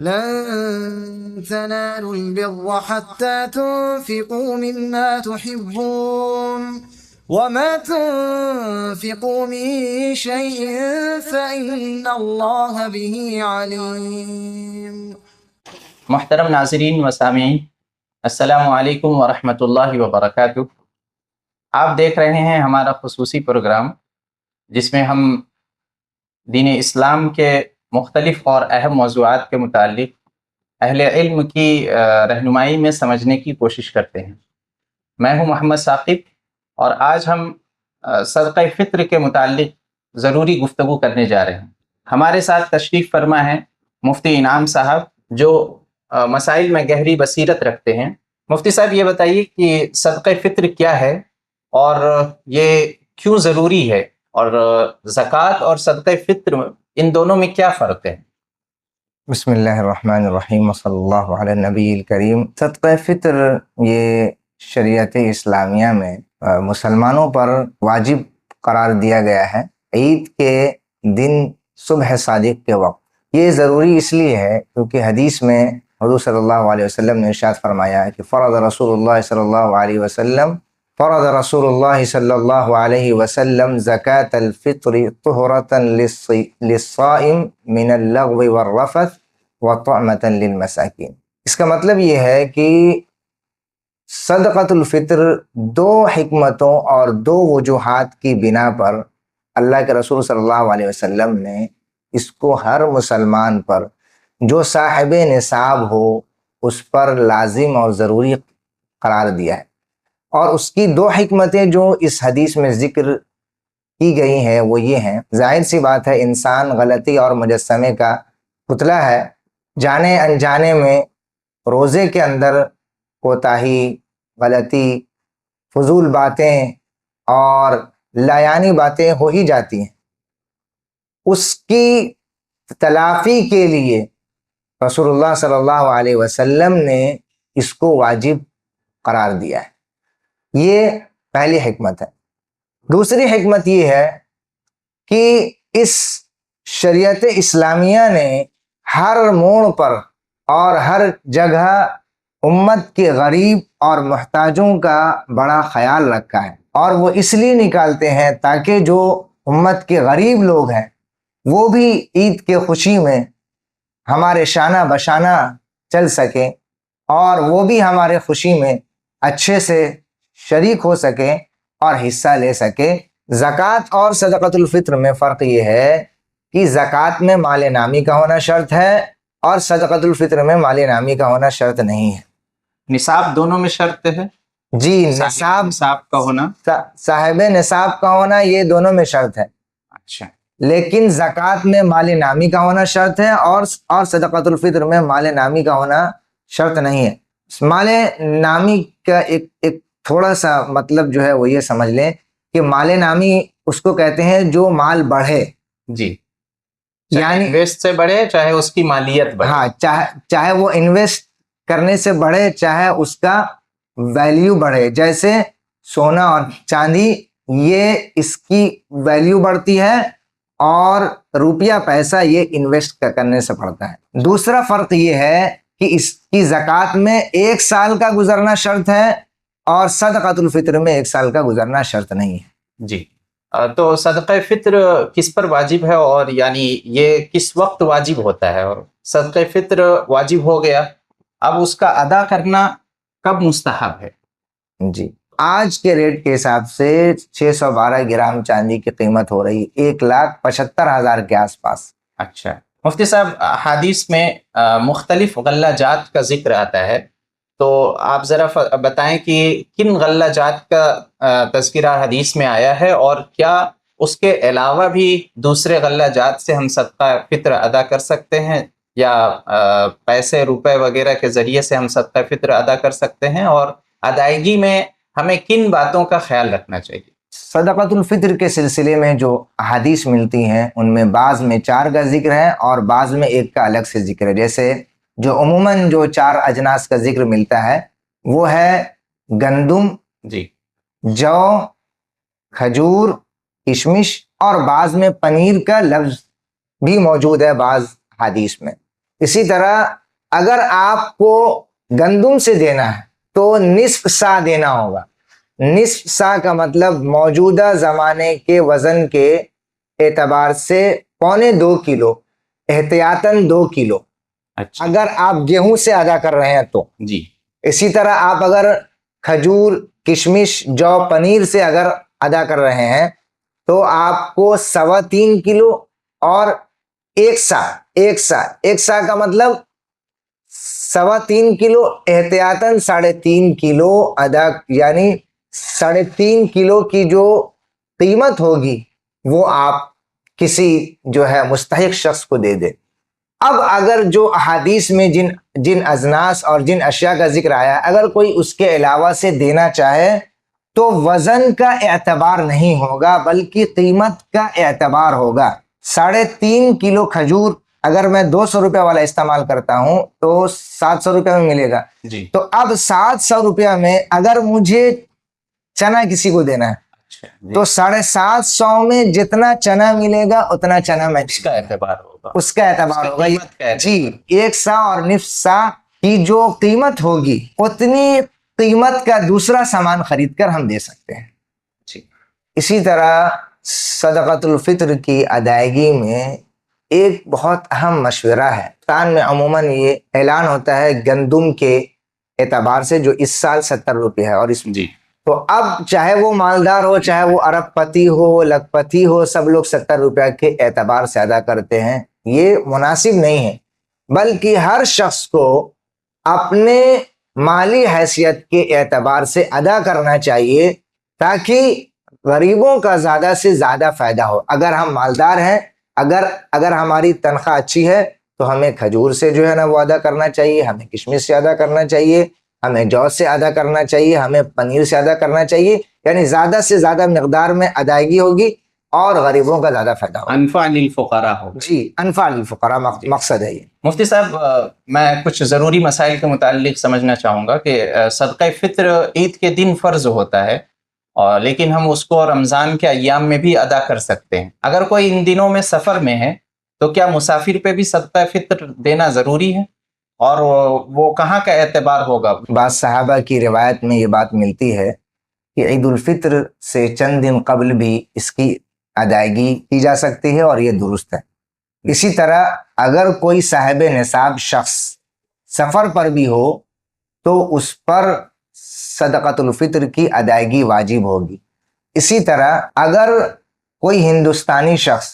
لن تنالوا البر حتى تنفقوا مما تحبون وما تنفقوا من شيء فإن الله به عليم۔ محترم ناظرین و سامعین، السلام علیکم ورحمۃ اللہ وبرکاتہ۔ آپ دیکھ رہے ہیں ہمارا خصوصی پروگرام جس میں ہم دین اسلام کے مختلف اور اہم موضوعات کے متعلق اہل علم کی رہنمائی میں سمجھنے کی کوشش کرتے ہیں۔ میں ہوں محمد ثاقب، اور آج ہم صدقہ فطر کے متعلق ضروری گفتگو کرنے جا رہے ہیں۔ ہمارے ساتھ تشریف فرما ہے مفتی انعام صاحب، جو مسائل میں گہری بصیرت رکھتے ہیں۔ مفتی صاحب، یہ بتائیے کہ صدقہ فطر کیا ہے اور یہ کیوں ضروری ہے، اور زکوٰۃ اور صدقہ فطر ان دونوں میں کیا فرق ہے؟ بسم اللہ الرحمن الرحیم وصلی اللہ علی النبی الکریم۔ صدقہ فطر یہ شریعت اسلامیہ میں مسلمانوں پر واجب قرار دیا گیا ہے عید کے دن صبح صادق کے وقت۔ یہ ضروری اس لیے ہے کیونکہ حدیث میں حضور صلی اللہ علیہ وسلم نے ارشاد فرمایا ہے کہ فرض رسول اللہ صلی اللہ علیہ وسلم زکاة الفطر طہرۃ للصائم من اللغو والرفث وطعمۃ للمساکین۔ اس کا مطلب یہ ہے کہ صدقۃ الفطر دو حکمتوں اور دو وجوہات کی بنا پر اللہ کے رسول صلی اللہ علیہ وسلم نے اس کو ہر مسلمان پر جو صاحب نصاب ہو اس پر لازم اور ضروری قرار دیا ہے۔ اور اس کی دو حکمتیں جو اس حدیث میں ذکر کی گئی ہیں وہ یہ ہیں۔ ظاہر سی بات ہے، انسان غلطی اور مجسمے کا پتلا ہے۔ جانے انجانے میں روزے کے اندر کوتاہی، غلطی، فضول باتیں اور لایانی باتیں ہو ہی جاتی ہیں۔ اس کی تلافی کے لیے رسول اللہ صلی اللہ علیہ وسلم نے اس کو واجب قرار دیا ہے۔ یہ پہلی حکمت ہے۔ دوسری حکمت یہ ہے کہ اس شریعت اسلامیہ نے ہر موڑ پر اور ہر جگہ امت کے غریب اور محتاجوں کا بڑا خیال رکھا ہے، اور وہ اس لیے نکالتے ہیں تاکہ جو امت کے غریب لوگ ہیں وہ بھی عید کے خوشی میں ہمارے شانہ بشانہ چل سکیں اور وہ بھی ہمارے خوشی میں اچھے سے شریک ہو سکیں اور حصہ لے سکیں۔ زکوٰۃ اور صدقۃ الفطر میں فرق یہ ہے کہ زکوٰۃ میں مال نامی کا ہونا شرط ہے اور صدقۃ الفطر میں مال نامی کا ہونا شرط نہیں ہے۔ نصاب دونوں میں شرط ہے؟ جی، نصاب کا ہونا، صاحب نصاب کا ہونا، یہ دونوں میں شرط ہے۔ اچھا، لیکن زکوٰۃ میں مال نامی کا ہونا شرط ہے اور صدقۃ الفطر میں مال نامی کا ہونا شرط نہیں ہے۔ مال نامی کا ایک تھوڑا سا مطلب جو ہے وہ یہ سمجھ لیں کہ مال نامی اس کو کہتے ہیں جو مال بڑھے، جی، یعنی انویسٹ سے بڑھے، چاہے اس کی مالیت بڑھے۔ ہاں، چاہے وہ انویسٹ کرنے سے بڑھے، چاہے اس کا ویلیو بڑھے۔ جیسے سونا اور چاندی، یہ اس کی ویلیو بڑھتی ہے اور روپیہ پیسہ یہ انویسٹ کرنے سے بڑھتا ہے۔ دوسرا فرق یہ ہے کہ اس کی زکوٰۃ میں 1 سال کا گزرنا شرط ہے اور صدقۃ الفطر میں 1 سال کا گزرنا شرط نہیں ہے۔ جی، تو صدقہ فطر کس پر واجب ہے، اور یعنی یہ کس وقت واجب ہوتا ہے؟ اور صدقہ فطر واجب ہو گیا، اب اس کا ادا کرنا کب مستحب ہے؟ جی، آج کے ریٹ کے حساب سے 612 گرام چاندی کی قیمت ہو رہی 1,75,000 کے آس پاس۔ اچھا مفتی صاحب، حدیث میں مختلف غلہ جات کا ذکر آتا ہے، تو آپ ذرا بتائیں کہ کن غلہ جات کا تذکرہ حدیث میں آیا ہے، اور کیا اس کے علاوہ بھی دوسرے غلہ جات سے ہم صدقہ فطر ادا کر سکتے ہیں، یا پیسے روپے وغیرہ کے ذریعے سے ہم صدقہ فطر ادا کر سکتے ہیں، اور ادائیگی میں ہمیں کن باتوں کا خیال رکھنا چاہیے؟ صدقۃ الفطر کے سلسلے میں جو احادیث ملتی ہیں ان میں بعض میں 4 کا ذکر ہے اور بعض میں 1 کا الگ سے ذکر ہے۔ جیسے جو عموماً جو 4 اجناس کا ذکر ملتا ہے وہ ہے گندم، جی، جو، کھجور، کشمش، اور بعض میں پنیر کا لفظ بھی موجود ہے بعض حدیث میں۔ اسی طرح اگر آپ کو گندم سے دینا ہے تو نصف سا دینا ہوگا. نصف سا کا مطلب موجودہ زمانے کے وزن کے اعتبار سے 1.25 کلو، احتیاطاً 2 کلو اچھا اگر آپ گیہوں سے ادا کر رہے ہیں تو. جی اسی طرح آپ اگر کھجور، کشمش، جو، پنیر سے اگر ادا کر رہے ہیں تو آپ کو 3.25 کلو اور 1 سا کا مطلب 3.25 کلو احتیاطاً 3.5 کلو ادا، یعنی 3.5 کلو کی جو قیمت ہوگی وہ آپ کسی جو ہے مستحق شخص کو دے دیں. اب اگر جو احادیث میں جن اجناس اور جن اشیاء کا ذکر آیا ہے اگر کوئی اس کے علاوہ سے دینا چاہے تو وزن کا اعتبار نہیں ہوگا بلکہ قیمت کا اعتبار ہوگا. 3.5 کلو کھجور اگر میں 200 روپے والا استعمال کرتا ہوں تو 700 روپے میں ملے گا. جی تو اب 700 روپے میں اگر مجھے چنا کسی کو دینا ہے اچھا جی. تو 750 میں جتنا چنا ملے گا اتنا چنا میں اس کا اعتبار ہوگا، اس کا اعتبار ہوگا. قیمت کا اعتبار. جی 1 سا اور نصف سا کی جو قیمت ہوگی اتنی قیمت کا دوسرا سامان خرید کر ہم دے سکتے ہیں. جی اسی طرح صدقۃ الفطر کی ادائیگی میں ایک بہت اہم مشورہ ہے. پاکستان میں عموماً یہ اعلان ہوتا ہے گندم کے اعتبار سے جو اس سال 70 روپے ہے، اور اس جی تو اب چاہے وہ مالدار ہو، چاہے وہ ارب پتی ہو، لکھ پتی ہو، سب لوگ 70 روپے کے اعتبار سے ادا کرتے ہیں. یہ مناسب نہیں ہے، بلکہ ہر شخص کو اپنے مالی حیثیت کے اعتبار سے ادا کرنا چاہیے تاکہ غریبوں کا زیادہ سے زیادہ فائدہ ہو. اگر ہم مالدار ہیں، اگر ہماری تنخواہ اچھی ہے تو ہمیں کھجور سے جو ہے نا وہ ادا کرنا چاہیے، ہمیں کشمش سے ادا کرنا چاہیے، ہمیں جو سے ادا کرنا چاہیے، ہمیں پنیر سے ادا کرنا چاہیے. یعنی زیادہ سے زیادہ مقدار میں ادائیگی ہوگی اور غریبوں کا زیادہ فائدہ ہوگا. انفع للفقراء ہوگا. جی انفع للفقراء مقصد ہے یہ. مفتی صاحب میں کچھ ضروری مسائل کے متعلق سمجھنا چاہوں گا کہ صدقہ فطر عید کے دن فرض ہوتا ہے، اور لیکن ہم اس کو رمضان کے ایام میں بھی ادا کر سکتے ہیں. اگر کوئی ان دنوں میں سفر میں ہے تو کیا مسافر پہ بھی صدقہ فطر دینا ضروری ہے، اور وہ کہاں کا اعتبار ہوگا؟ بعض صحابہ کی روایت میں یہ بات ملتی ہے کہ عید الفطر سے چند دن قبل بھی اس کی ادائیگی کی جا سکتی ہے، اور یہ درست ہے. اسی طرح اگر کوئی صاحب نصاب شخص سفر پر بھی ہو تو اس پر صدقۃ الفطر کی ادائیگی واجب ہوگی. اسی طرح اگر کوئی ہندوستانی شخص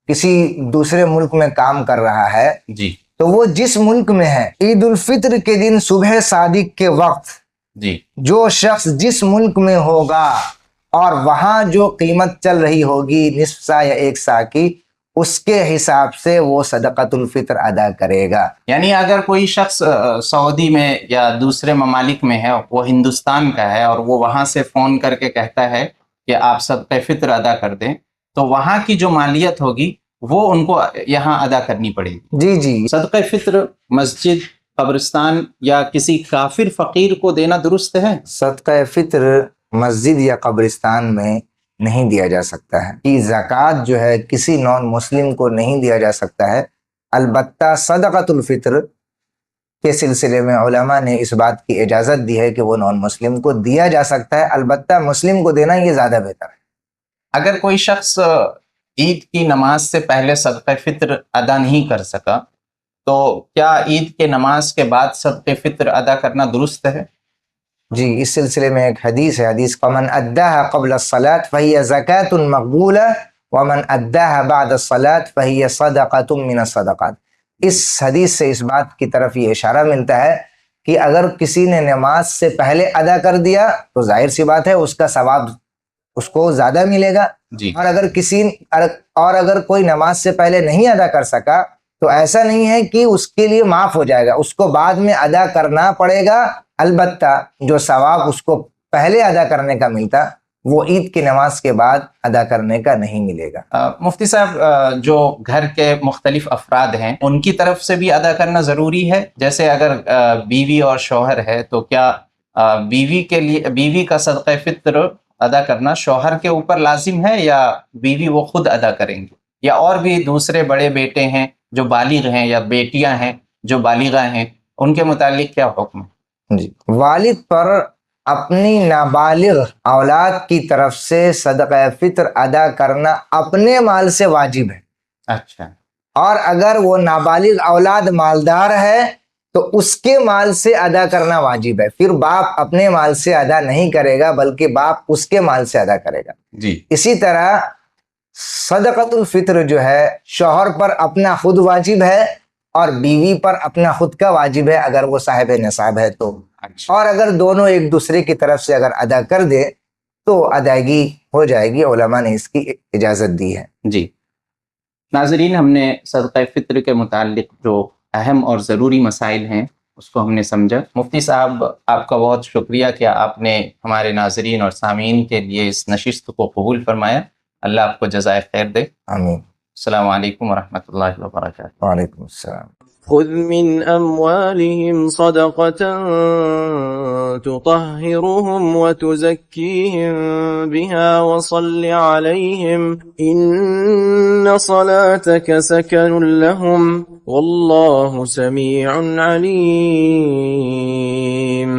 کسی دوسرے ملک میں کام کر رہا ہے جی تو وہ جس ملک میں ہے عید الفطر کے دن صبح صادق کے وقت جی جو شخص جس ملک میں ہوگا اور وہاں جو قیمت چل رہی ہوگی نصف سا یا 1 سا کی، اس کے حساب سے وہ صدقۃ الفطر ادا کرے گا. یعنی اگر کوئی شخص سعودی میں یا دوسرے ممالک میں ہے، وہ ہندوستان کا ہے، اور وہ وہاں سے فون کر کے کہتا ہے کہ آپ صدقہ فطر ادا کر دیں، تو وہاں کی جو مالیت ہوگی وہ ان کو یہاں ادا کرنی پڑے گی. جی جی صدقہ فطر مسجد، قبرستان یا کسی کافر فقیر کو دینا درست ہے؟ صدقہ فطر مسجد یا قبرستان میں نہیں دیا جا سکتا ہے. کہ زکوٰۃ جو ہے کسی نان مسلم کو نہیں دیا جا سکتا ہے. البتہ صدقۃ الفطر کے سلسلے میں علماء نے اس بات کی اجازت دی ہے کہ وہ نان مسلم کو دیا جا سکتا ہے، البتہ مسلم کو دینا یہ زیادہ بہتر ہے. اگر کوئی شخص عید کی نماز سے پہلے صدقہ فطر ادا نہیں کر سکا تو کیا عید کے نماز کے بعد صدقہ فطر ادا کرنا درست ہے؟ جی اس سلسلے میں ایک حدیث ہے، حدیث فمن اداها قبل الصلاة فهي زکاة مقبولہ ومن اداها بعد الصلاة فهي صدقة من الصدقات. اس حدیث سے اس بات کی طرف یہ اشارہ ملتا ہے کہ اگر کسی نے نماز سے پہلے ادا کر دیا تو ظاہر سی بات ہے اس کا ثواب اس کو زیادہ ملے گا. جی اور اگر کوئی نماز سے پہلے نہیں ادا کر سکا تو ایسا نہیں ہے کہ اس کے لیے معاف ہو جائے گا، اس کو بعد میں ادا کرنا پڑے گا. البتہ جو ثواب اس کو پہلے ادا کرنے کا ملتا وہ عید کی نماز کے بعد ادا کرنے کا نہیں ملے گا. مفتی صاحب جو گھر کے مختلف افراد ہیں ان کی طرف سے بھی ادا کرنا ضروری ہے؟ جیسے اگر بیوی اور شوہر ہے تو کیا بیوی کے لیے بیوی کا صدقہ فطر ادا کرنا شوہر کے اوپر لازم ہے یا بیوی وہ خود ادا کریں گے، یا اور بھی دوسرے بڑے بیٹے ہیں جو بالغ ہیں یا بیٹیاں ہیں جو بالغہ ہیں، ان کے متعلق کیا حکم ہے؟ جی، والد پر اپنی نابالغ اولاد کی طرف سے صدقہ فطر ادا کرنا اپنے مال سے واجب ہے. اچھا، اور اگر وہ نابالغ اولاد مالدار ہے تو اس کے مال سے ادا کرنا واجب ہے. پھر باپ اپنے مال سے ادا نہیں کرے گا بلکہ باپ اس کے مال سے ادا کرے گا. جی. اسی طرح صدقۃ الفطر جو ہے شوہر پر اپنا خود واجب ہے اور بیوی پر اپنا خود کا واجب ہے اگر وہ صاحب نصاب ہے تو. اچھا. اور اگر دونوں ایک دوسرے کی طرف سے اگر ادا کر دے تو ادائیگی ہو جائے گی. علماء نے اس کی اجازت دی ہے. جی ناظرین، ہم نے صدقہ فطر کے متعلق جو اہم اور ضروری مسائل ہیں اس کو ہم نے سمجھا. مفتی صاحب، آپ کا بہت شکریہ کہ آپ نے ہمارے ناظرین اور سامعین کے لیے اس نشست کو قبول فرمایا. اللہ آپ کو جزائے خیر دے. آمین. السلام علیکم ورحمۃ اللہ وبرکاتہ. وعلیکم السلام. خذ من أموالهم صدقة تطهرهم وتزكيهم بها وصل عليهم إن صلاتك سكن لهم والله سميع عليم.